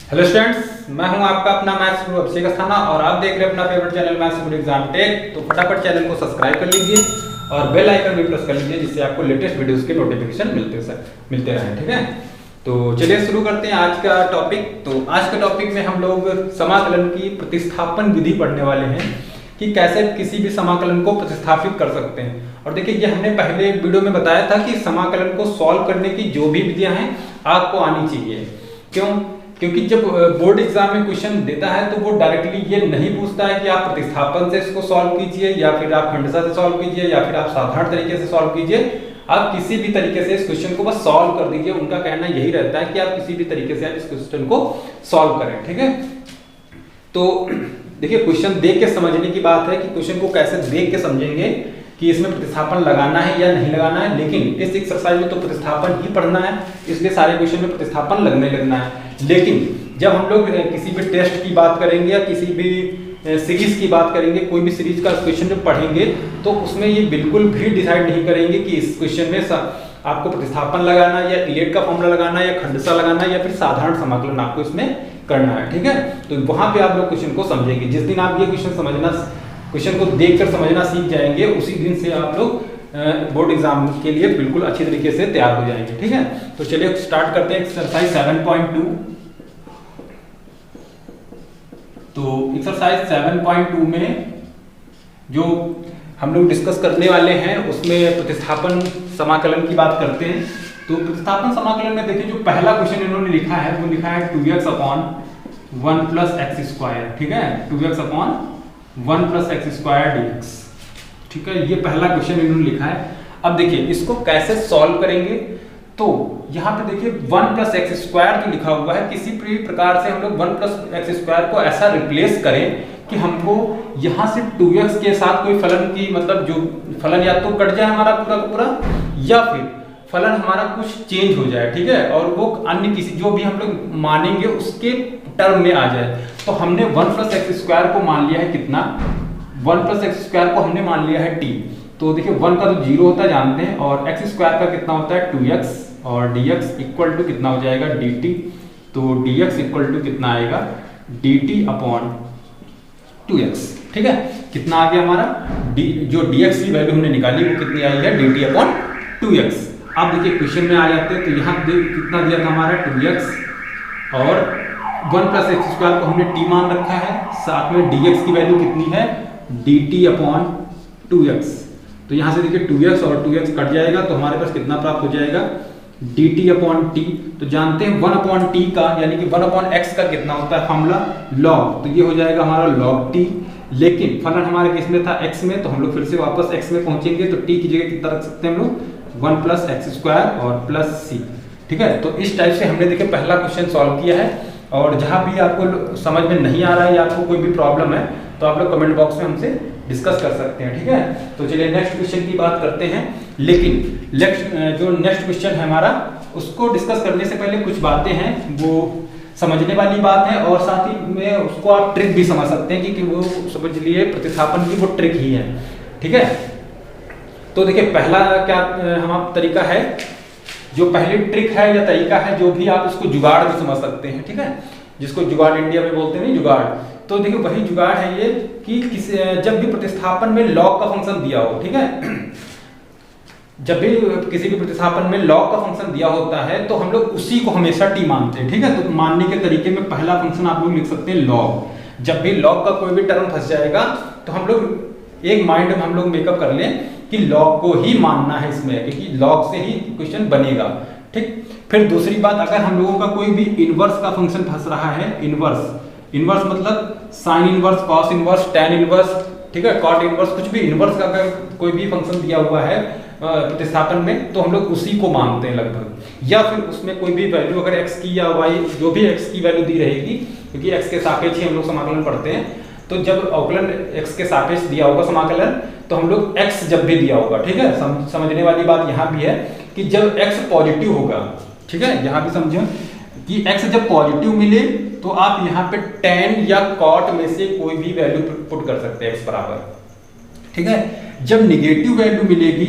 Hello students, मैं हूं आपका अपना मैथ्स गुरु अभिषेक अस्थाना और आप देख रहे हैं अपना फेवरेट चैनल मैथ्स गुरु एग्जाम टेक। तो फटाफट चैनल को सब्सक्राइब कर लीजिए और बेल आइकन भी प्रेस कर लीजिए जिससे आपको लेटेस्ट वीडियोस के नोटिफिकेशन मिलते रहें। ठीक है, तो चलिए शुरू करते हैं आज का टॉपिक। तो आज के टॉपिक में हम लोग समाकलन की प्रतिस्थापन विधि पढ़ने वाले हैं कि कैसे किसी भी समाकलन को प्रतिस्थापित कर सकते हैं। और देखिए, ये हमने पहले वीडियो में बताया था कि समाकलन को सॉल्व करने की जो भी विधियां हैं आपको आनी चाहिए। क्यों? क्योंकि जब बोर्ड एग्जाम में क्वेश्चन देता है तो वो डायरेक्टली ये नहीं पूछता है कि आप प्रतिस्थापन से इसको सॉल्व कीजिए या फिर आप खंडसा से सॉल्व कीजिए या फिर आप साधारण तरीके से सॉल्व कीजिए। आप किसी भी तरीके से इस क्वेश्चन को बस सॉल्व कर दीजिए। उनका कहना यही रहता है कि आप किसी भी तरीके से इस क्वेश्चन को सॉल्व करें। ठीक है, तो देखिए, क्वेश्चन देख के समझने की बात है कि क्वेश्चन को कैसे देख के समझेंगे कि इसमें प्रतिस्थापन लगाना है या नहीं लगाना है। लेकिन इस एक्सरसाइज में तो प्रतिस्थापन ही पढ़ना है, इसलिए सारे क्वेश्चन में प्रतिस्थापन लगना है। लेकिन जब हम लोग किसी भी टेस्ट की बात करेंगे या किसी भी सीरीज की बात करेंगे, कोई भी सीरीज का क्वेश्चन जब पढ़ेंगे तो उसमें ये बिल्कुल भी डिसाइड नहीं करेंगे कि इस क्वेश्चन में आपको प्रतिस्थापन लगाना या इलेट का फॉर्मूला लगाना या खंडसा लगाना या फिर साधारण समाकलन आपको इसमें करना है। ठीक है, तो वहां पे आप लोग क्वेश्चन को समझेंगे। जिस दिन आप ये क्वेश्चन को देखकर समझना सीख जाएंगे, उसी दिन से आप लोग बोर्ड एग्जाम के लिए बिल्कुल अच्छी तरीके से तैयार हो जाएंगे। ठीक है, तो चलिए स्टार्ट करते हैं एक्सरसाइज 7.2। तो एक्सरसाइज 7.2 में जो हम लोग डिस्कस करने वाले हैं उसमें प्रतिस्थापन समाकलन की बात करते हैं। तो प्रतिस्थापन समाकलन में देखिए, जो पहला क्वेश्चन इन्होंने लिखा है वो लिखा है 2x upon 1 plus x square. ठीक है, 2x upon 1 plus x square dx। ठीक है, ये पहला क्वेश्चन इन्होंने लिखा है। अब देखिए, इसको कैसे सॉल्व करेंगे। तो यहाँ पे देखिए 1 प्लस एक्स स्क्वायर जो लिखा हुआ है, किसी भी प्रकार से हम लोग 1 प्लस एक्स स्क्वायर को ऐसा रिप्लेस करें कि हमको यहाँ से 2x के साथ कोई फलन की, मतलब जो फलन या तो कट जाए हमारा पूरा का पूरा, या फिर फलन हमारा कुछ चेंज हो जाए। ठीक है, और वो अन्य किसी जो भी हम लोग मानेंगे उसके टर्म में आ जाए। तो हमने 1 प्लस एक्स स्क्वायर को मान लिया है कितना, 1 प्लस एक्स स्क्वायर को हमने मान लिया है t। तो देखिए 1 का तो 0 होता है जानते हैं, और एक्स स्क्वायर का कितना होता है 2x, और dx इक्वल टू कितना हो जाएगा dt। तो dx इक्वल टू कितना आएगा dt अपॉन 2x। ठीक है, कितना आ गया हमारा जो dx की वैल्यू हमने निकाली वो कितनी आई है dt अपॉन 2x। अब देखिए क्वेश्चन में आ जाते हैं, तो यहाँ कितना दिया था हमारा 2x, और 1 प्लस एक्स स्क्वायर को हमने t मान रखा है, साथ में dx की वैल्यू कितनी है dt अपॉन 2x। तो यहाँ से देखिए 2x और 2x कट जाएगा तो हमारे पास कितना प्राप्त हो जाएगा dt अपॉन t। तो जानते हैं 1 अपॉन t का यानी कि 1 अपॉन x का कितना होता है फॉर्मूला log, तो ये हो जाएगा हमारा log t। लेकिन फलन हमारे किस में था x में, तो हम लोग फिर से वापस x में पहुंचेंगे, तो t की जगह कितना रख सकते हैं हम लोग 1 प्लस एक्स स्क्वायर और प्लस c। ठीक है, तो इस टाइप से हमने देखिए पहला क्वेश्चन सॉल्व किया है। और जहां भी आपको समझ में नहीं आ रहा है या आपको कोई भी प्रॉब्लम है तो आप लोग कमेंट बॉक्स में हमसे डिस्कस कर सकते हैं। ठीक है, तो चलिए नेक्स्ट क्वेश्चन की बात करते हैं। लेकिन जो नेक्स्ट क्वेश्चन है हमारा, उसको डिस्कस करने से पहले कुछ बातें हैं वो समझने वाली बात है, और साथ ही में उसको आप ट्रिक भी समझ सकते हैं कि वो समझ लिए प्रतिस्थापन की वो ट्रिक ही है। ठीक है, तो देखिए पहला क्या हमारा तरीका है, जो पहली ट्रिक है या तरीका है, जो भी आप इसको जुगाड़ भी समझ सकते हैं। ठीक है, जिसको जुगाड़ इंडिया में बोलते हैं, जुगाड़। तो देखिए वही जुगाड़ है ये कि जब भी प्रतिस्थापन में लॉग का फंक्शन दिया हो, ठीक है, जब भी किसी भी प्रतिस्थापन में लॉग का फंक्शन दिया होता है तो हम लोग उसी को हमेशा t मानते हैं। ठीक है, तो मानने के तरीके में पहला फंक्शन आप लोग लिख सकते हैं लॉग। जब भी लॉग का कोई भी टर्म फंस जाएगा तो हम लोग एक माइंड में हम लोग मेकअप कर लें कि लॉग को ही मानना है इसमें, क्योंकि लॉग से ही क्वेश्चन बनेगा। ठीक, फिर दूसरी बात, अगर हम लोगों का कोई भी इनवर्स का फंक्शन फंस रहा है, इनवर्स मतलब sine inverse, cos inverse, tan inverse, ठीक है, कॉट इनवर्स, कुछ भी इनवर्स का अगर कोई भी फंक्शन दिया हुआ है प्रतिस्थापन में तो हम लोग उसी को मानते हैं लगभग। या फिर उसमें कोई भी वैल्यू अगर x की या y, जो भी x की वैल्यू दी रहेगी, क्योंकि x के सापेक्ष ही हम लोग समाकलन पढ़ते हैं, तो जब अवकलन x के सापेक्ष दिया होगा समाकलन, तो हम लोग x जब भी दिया होगा, ठीक है, समझने वाली बात यहाँ भी है कि जब x पॉजिटिव होगा, ठीक है, यहाँ भी समझो कि x जब पॉजिटिव मिले तो आप यहाँ पे tan या cot में से कोई भी वैल्यू पुट कर सकते हैं x बराबर। ठीक है, जब निगेटिव वैल्यू मिलेगी,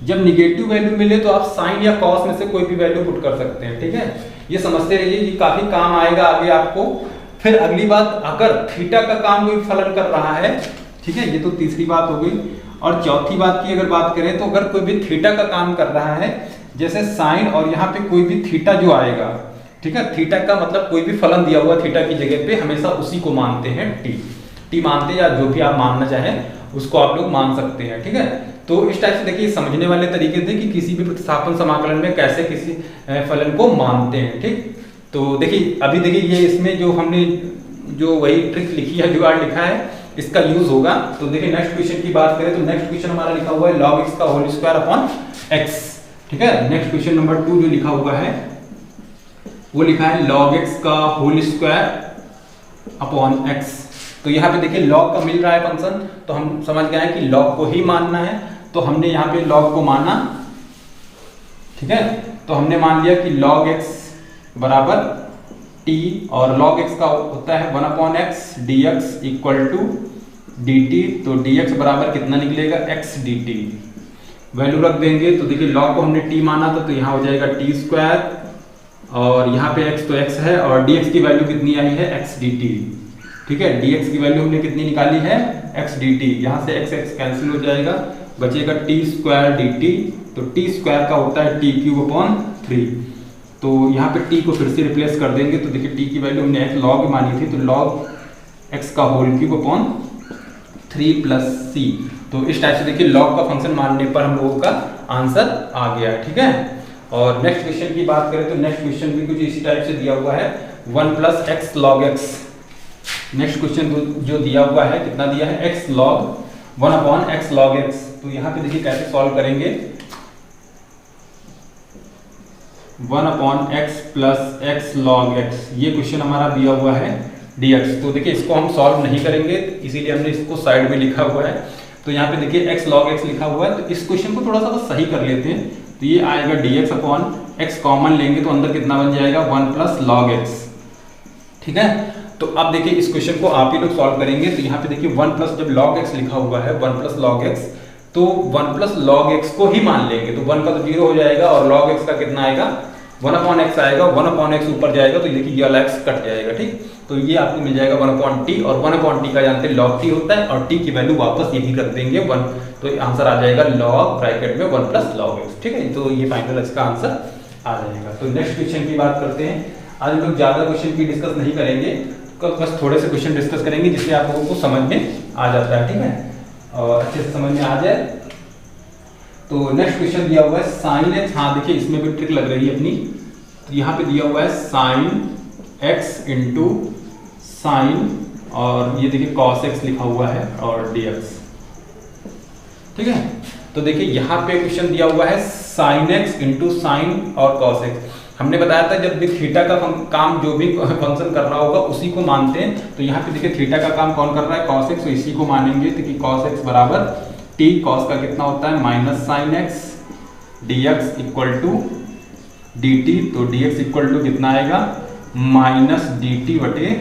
जब निगेटिव वैल्यू मिले तो आप साइन या कॉस में से कोई भी वैल्यू पुट कर सकते हैं। ठीक है, ये समझते रहिए, ये काफी काम आएगा आगे आपको। फिर अगली बात, अगर थीटा का काम कोई फलन कर रहा है, ठीक है, ये तो तीसरी बात हो गई। और चौथी बात की अगर बात करें तो अगर कोई भी थीटा का काम कर रहा है, जैसे साइन और यहाँ पे कोई भी थीटा जो आएगा, ठीक है, थीटा का मतलब कोई भी फलन दिया हुआ थीटा की जगह पे हमेशा उसी को मानते हैं टी मानते हैं, या जो भी आप मानना चाहें उसको आप लोग मान सकते हैं, ठीक है। तो इस टाइप से देखिए समझने वाले तरीके थे कि किसी भी प्रतिस्थापन समाकलन में कैसे किसी फलन को मानते हैं, ठीक। तो देखिए अभी देखिए ये इसमें जो हमने जो वही ट्रिक लिखी है, जुगाड़ लिखा है, इसका यूज होगा। तो देखिए नेक्स्ट क्वेश्चन की बात करें तो नेक्स्ट क्वेश्चन हमारा लिखा हुआ है log x का होल स्क्वायर अपॉन x, ठीक है। नेक्स्ट क्वेश्चन नंबर 2 जो लिखा हुआ है वो लिखा है log x का होल स्क्वायर अपॉन x। तो यहाँ पे देखिए log का मिल रहा है फंक्शन, तो हम समझ गए हैं कि log को ही मानना है, तो हमने यहाँ पे log को माना, ठीक है। तो हमने मान लिया कि log x बराबर t, और log x का होता है 1/x dx equal to dt। तो dx बराबर कितना निकलेगा, x dt। वैल्यू रख देंगे तो देखिए log को हमने t माना था, तो यहाँ हो जाएगा t स्क्वायर, और यहाँ पे x तो x है, और dx की वैल्यू कितनी आई है, x dt, ठीक है। dx की वैल्यू हमने कितनी निकाली है, x dt। यहाँ से x x कैंसिल हो जाएगा, बचेगा t स्क्वायर dt। तो t स्क्वायर का होता है t क्यूब अपॉन 3। तो यहाँ पे t को फिर से रिप्लेस कर देंगे, तो देखिए t की वैल्यू हमने x log मानी थी, तो log x का whole cube upon 3 plus c। तो इस टाइप से देखिए log का फंक्शन मानने पर हम लोगों का आंसर आ गया, ठीक है। और नेक्स्ट क्वेश्चन की बात करें तो नेक्स्ट क्वेश्चन भी कुछ इसी टाइप से दिया हुआ है 1 plus x log x। Next question जो दिया हुआ है कितना दिया है, x log 1 upon x log x। तो यहाँ पे देखिए कैसे सॉल्व करेंगे, 1 upon x plus x log x, ये क्वेश्चन हमारा दिया हुआ है dx। तो देखिए इसको हम सॉल्व नहीं करेंगे, इसीलिए हमने इसको साइड में लिखा हुआ है। तो यहाँ पे देखिए x log x लिखा हुआ है, तो इस क्वेश्चन को थोड़ा सा सही कर लेते हैं। तो ये आएगा dx अपॉन x, कॉमन लेंगे तो अंदर कितना बन जाएगा, 1 प्लस log x, ठीक है। तो अब देखिए इस क्वेश्चन को आप ही लोग सॉल्व करेंगे। तो यहाँ पे देखिए 1 प्लस, जब log x लिखा हुआ है 1 प्लस log x, तो 1 प्लस log x को ही मान लेंगे, तो 1 का तो 0 हो जाएगा, और log x का कितना आएगा, 1 अपॉन x आएगा। 1 अपॉन x ऊपर जाएगा तो देखिए ये वाला x कट जाएगा, ठीक। तो ये आपको मिल जाएगा 1 अपॉन t, और 1 अपॉन t का जानते हैं log t होता है, और t की वैल्यू वापस यही रख देंगे 1, तो आंसर आ जाएगा log ब्रैकेट में 1 प्लस log x, ठीक है। तो ये फाइनल इसका आंसर आ जाएगा। तो नेक्स्ट क्वेश्चन की बात करते हैं। आज हम लोग ज्यादा क्वेश्चन की डिस्कस नहीं करेंगे, बस थोड़े से क्वेश्चन डिस्कस करेंगे जिससे आप लोगों को समझ में आ जाता है, ठीक है, और अच्छे से समझ में आ जाए। तो नेक्स्ट क्वेश्चन दिया हुआ है साइन x। हाँ देखिए इसमें भी ट्रिक लग रही है अपनी। तो यहाँ पे दिया हुआ है साइन x इंटू साइन, और ये देखिए cos x लिखा हुआ है, और dx, ठीक है। तो देखिए यहाँ पे क्वेश्चन दिया हुआ है साइन x इंटू साइन और cos x। हमने बताया था जब भी थीटा का काम जो भी फंक्शन कर रहा होगा उसी को मानते हैं। तो यहाँ पे देखिए थीटा का काम कौन कर रहा है, cos x, तो इसी को मानेंगे। तो कि cos x बराबर t, cos का कितना होता है minus sine x, dx equal to dt। तो dx इक्वल टू कितना आएगा, माइनस dt बटे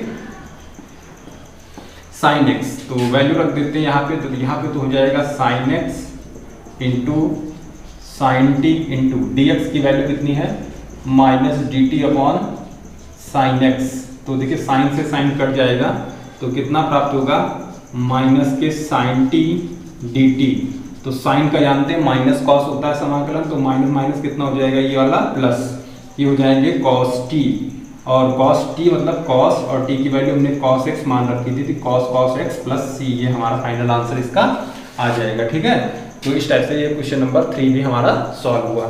साइन x। तो वैल्यू रख देते हैं यहाँ पे। तो यहाँ पे तो हो जाएगा sine x into sine t into dx की वैल्यू कितनी है, minus dt upon sine x। तो देखिए साइन से साइन कट जाएगा, तो कितना प्राप्त होगा, माइनस के साइन t dt। तो साइन का जानते हैं माइनस कॉस होता है समाकलन, तो माइनस माइनस कितना हो जाएगा, ये वाला प्लस, ये हो जाएंगे cos t, और cos t मतलब cos, और t की वैल्यू हमने cos x मान रखी थी, तो cos x प्लस c, ये हमारा फाइनल आंसर इसका आ जाएगा, ठीक है। तो इस टाइप से ये क्वेश्चन नंबर 3 भी हमारा सॉल्व हुआ।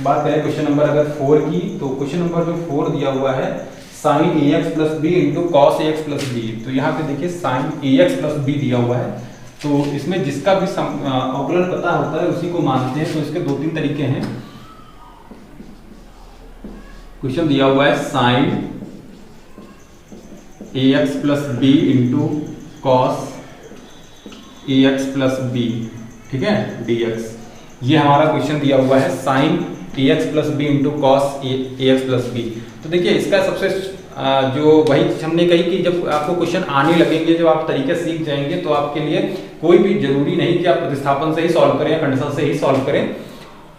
बात करें क्वेश्चन नंबर अगर 4 की, तो क्वेश्चन नंबर जो 4 दिया हुआ है sine ax plus b into cos ax plus b। तो यहाँ पे देखिए साइन ax प्लस b दिया हुआ है, तो इसमें जिसका भी अवकलन पता होता है उसी को मानते हैं। तो इसके 2-3 तरीके हैं। क्वेश्चन दिया हुआ है sine ax plus b into cos ax plus b, ठीक है, dx। ये हमारा क्वेश्चन दिया हुआ है sine ax plus b into cos ax plus b। तो देखिए इसका सबसे जो वही हमने कही कि जब आपको क्वेश्चन आने लगेंगे, जब आप तरीके सीख जाएंगे, तो आपके लिए कोई भी जरूरी नहीं कि आप प्रतिस्थापन से ही सॉल्व करें या कंडीशन से ही सॉल्व करें।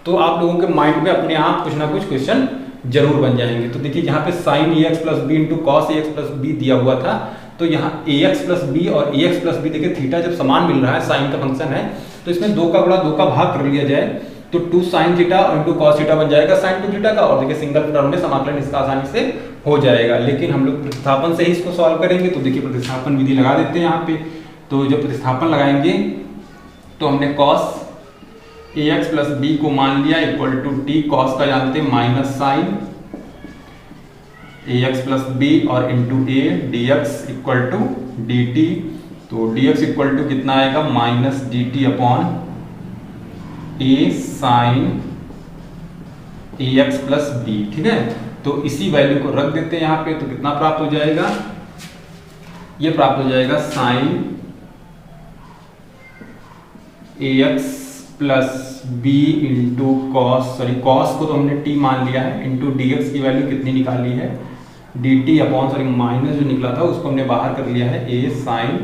तो आप लोगों के माइंड में अपने आप कुछ ना कुछ क्वेश्चन जरूर बन जाएंगे। तो देखिए यहाँ पे sine A x plus B into cos A x plus B दिया हुआ था, तो यहाँ ए एक्स प्लस बी और ए एक्स प्लस बी देखिए थीटा जब समान मिल रहा है, साइन का फंक्शन है, तो इसमें 2 का गुणा 2 का भाग कर लिया जाए तो 2 sine theta into cos theta बन जाएगा साइन 2 थीटा का, और देखिए सिंगल टर्म में समाकलन इसका आसानी से हो जाएगा। लेकिन हम लोग प्रतिस्थापन से ही इसको सॉल्व करेंगे, तो देखिए प्रतिस्थापन विधि लगा देते हैं यहाँ पे। तो जब प्रतिस्थापन लगाएंगे तो हमने cos A x plus B को मान लिया इक्वल टू टी, कॉस का जानते हैं माइनस साइन ए एक्स प्लस बी और into a D x equal to D T. तो डी एक्स इक्वल टू कितना आएगा minus d T upon a sine A x plus b. ठीक है, तो इसी वैल्यू को रख देते हैं यहाँ पे, तो कितना प्राप्त हो जाएगा, ये प्राप्त हो जाएगा साइन ए x plus B into cos, sorry cos को तो हमने टी मान लिया है, इंटू डी एक्स की वैल्यू कितनी निकाली है D T upon sorry minus जो निकला था उसको हमने बाहर कर लिया है A sine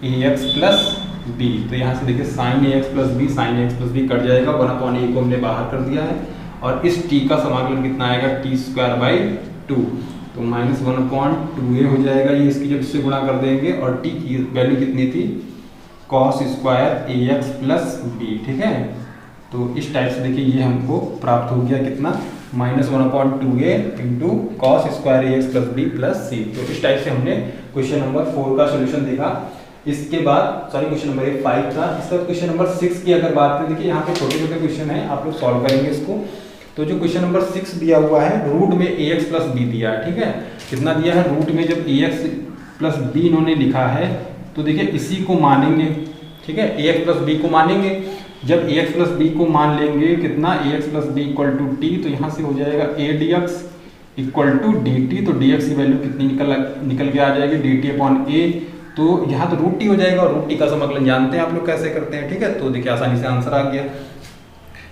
A x plus B. तो यहाँ से देखिए साइन ए एक्स प्लस बी, साइन ए एक्स प्लस बी कट जाएगा, 1 अपॉन ए को हमने बाहर कर दिया है, और इस टी का समाकलन कितना आएगा टी स्क्वायर बाई 2, तो माइनस 1 अपॉन 2a हो जाएगा, ये इसकी जब इससे गुणा कर देंगे, और टी की वैल्यू कितनी थी cos square A x plus b. ठीक है, तो इस टाइप से देखिए ये हमको प्राप्त हो गया कितना minus 1 upon 2a into cos square A x plus B plus C. तो इस टाइप से हमने क्वेश्चन नंबर 4 का सोल्यूशन देखा। इसके बाद सॉरी क्वेश्चन नंबर 5 था, इसके बाद क्वेश्चन नंबर 6 की अगर बात करें, देखिए यहाँ पे छोटे छोटे क्वेश्चन है, आप लोग सॉल्व करेंगे इसको। तो जो क्वेश्चन नंबर 6 दिया हुआ है, रूट में ए एक्स प्लस बी दिया है। ठीक है, कितना दिया है रूट में, जब ए एक्स प्लस बी इन्होंने लिखा है तो देखिए इसी को मानेंगे। ठीक है, ए एक्स प्लस बी को मानेंगे, जब ए एक्स प्लस बी को मान लेंगे कितना A x plus B equal to T, तो यहाँ से हो जाएगा A D x equal to D T, तो डी एक्स की वैल्यू कितनी निकल के आ जाएगी डी टी अपॉन ए, तो यहाँ तो रूट टी हो जाएगा, और रूट टी का समाकलन जानते हैं आप लोग कैसे करते हैं। ठीक है, तो देखिए आसानी से आंसर आ गया।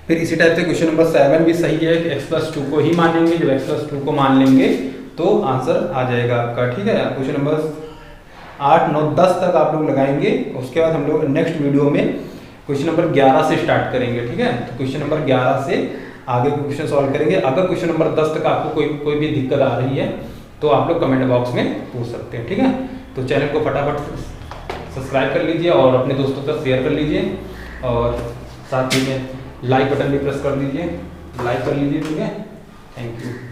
फिर इसी टाइप से क्वेश्चन नंबर 7 भी सही है, एक्स प्लस 2 को ही मानेंगे, जब एक्स प्लस 2 को मान लेंगे तो आंसर आ जाएगा आपका। ठीक है, क्वेश्चन नंबर 8, 9, 10 तक आप लोग लगाएंगे, उसके बाद हम लोग नेक्स्ट वीडियो में क्वेश्चन नंबर 11 से स्टार्ट करेंगे। ठीक है, तो क्वेश्चन नंबर 11 से आगे क्वेश्चन सॉल्व करेंगे। अगर क्वेश्चन नंबर 10 तक आपको कोई भी दिक्कत आ रही है तो आप लोग कमेंट बॉक्स में पूछ सकते हैं। ठीक है, तो चैनल को फटाफट सब्सक्राइब कर लीजिए और अपने दोस्तों तक शेयर कर लीजिए, और साथ ही में लाइक बटन भी प्रेस कर दीजिए, लाइक कर लीजिए। ठीक है, थैंक यू।